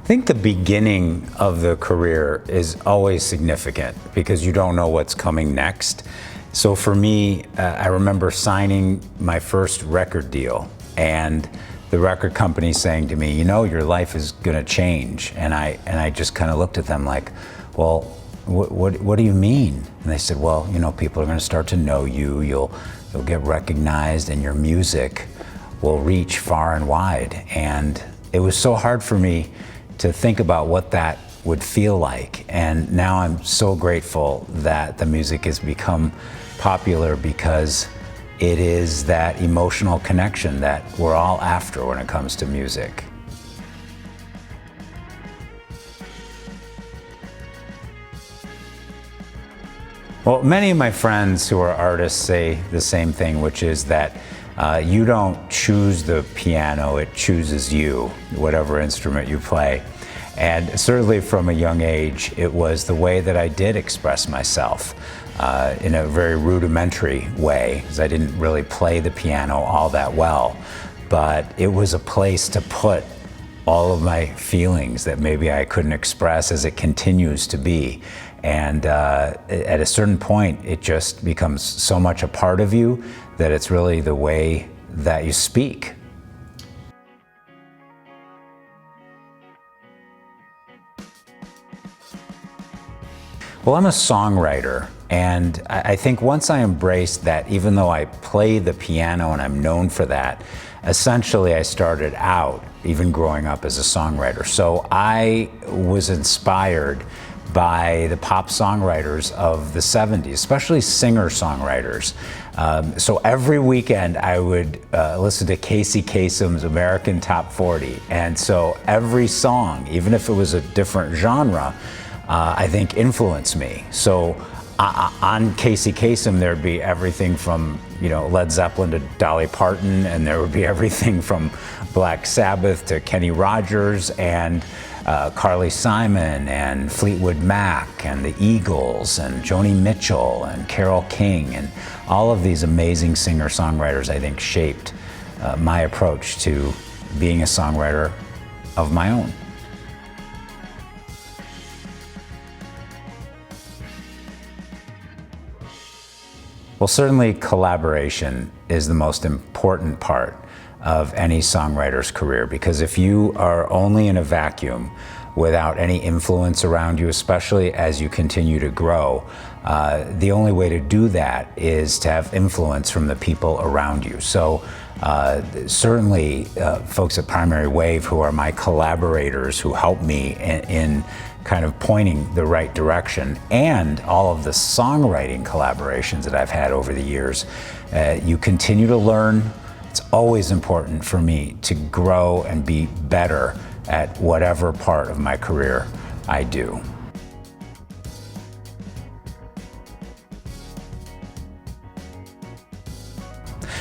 think the beginning of the career is always significant because you don't know what's coming next. So for me, I remember signing my first record deal and the record company saying to me, you know, your life is gonna change. And I just kind of looked at them like, well, what do you mean? And they said, well, you know, people are gonna start to know you, you'll get recognized and your music will reach far and wide. And it was so hard for me to think about what that would feel like. And now I'm so grateful that the music has become popular because it is that emotional connection that we're all after when it comes to music. Well, many of my friends who are artists say the same thing, which is that you don't choose the piano, it chooses you, whatever instrument you play. And certainly from a young age, it was the way that I did express myself in a very rudimentary way, because I didn't really play the piano all that well. But it was a place to put all of my feelings that maybe I couldn't express, as it continues to be. And at a certain point, it just becomes so much a part of you that it's really the way that you speak. Well, I'm a songwriter, and I think once I embraced that, even though I play the piano and I'm known for that, essentially I started out, even growing up, as a songwriter. So I was inspired by the pop songwriters of the 70s, especially singer-songwriters. So every weekend I would listen to Casey Kasem's American Top 40. And so every song, even if it was a different genre, I think influenced me. So on Casey Kasem, there'd be everything from, you know, Led Zeppelin to Dolly Parton, and there would be everything from Black Sabbath to Kenny Rogers and Carly Simon and Fleetwood Mac and the Eagles and Joni Mitchell and Carole King, and all of these amazing singer-songwriters, I think, shaped my approach to being a songwriter of my own. Well, certainly collaboration is the most important part of any songwriter's career, because if you are only in a vacuum without any influence around you, especially as you continue to grow, the only way to do that is to have influence from the people around you. So certainly folks at Primary Wave, who are my collaborators, who help me in kind of pointing the right direction, and all of the songwriting collaborations that I've had over the years, you continue to learn. It's always important for me to grow and be better at whatever part of my career I do.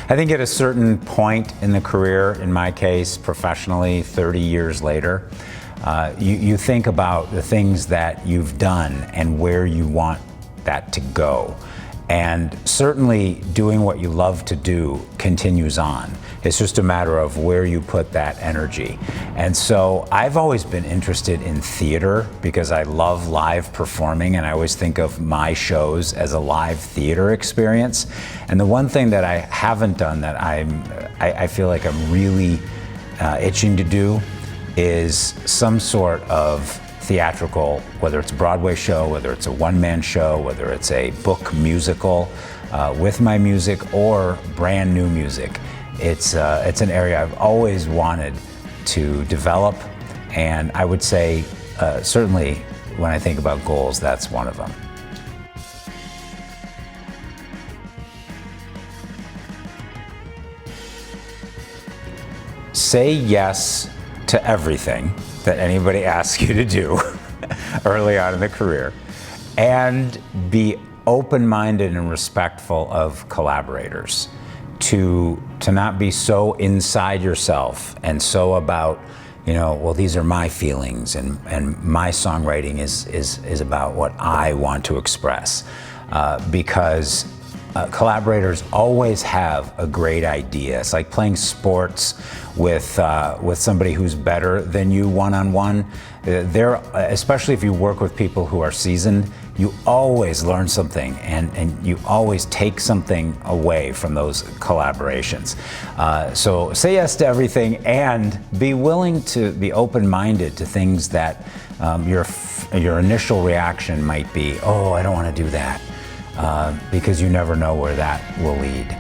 I think at a certain point in the career, in my case, professionally, 30 years later, you think about the things that you've done and where you want that to go. And certainly doing what you love to do continues on. It's just a matter of where you put that energy. And so I've always been interested in theater because I love live performing, and I always think of my shows as a live theater experience. And the one thing that I haven't done that I feel like I'm really itching to do is some sort of theatrical, whether it's a Broadway show, whether it's a one-man show, whether it's a book musical with my music, or brand new music. It's an area I've always wanted to develop, and I would say certainly when I think about goals, that's one of them. Say yes to everything that anybody asks you to do early on in the career, and be open-minded and respectful of collaborators. To not be so inside yourself and so about well, these are my feelings, and my songwriting is about what I want to express. Because collaborators always have a great idea. It's like playing sports with somebody who's better than you one-on-one. Especially if you work with people who are seasoned, you always learn something, and you always take something away from those collaborations. So say yes to everything, and be willing to be open-minded to things that your initial reaction might be, oh, I don't want to do that, because you never know where that will lead.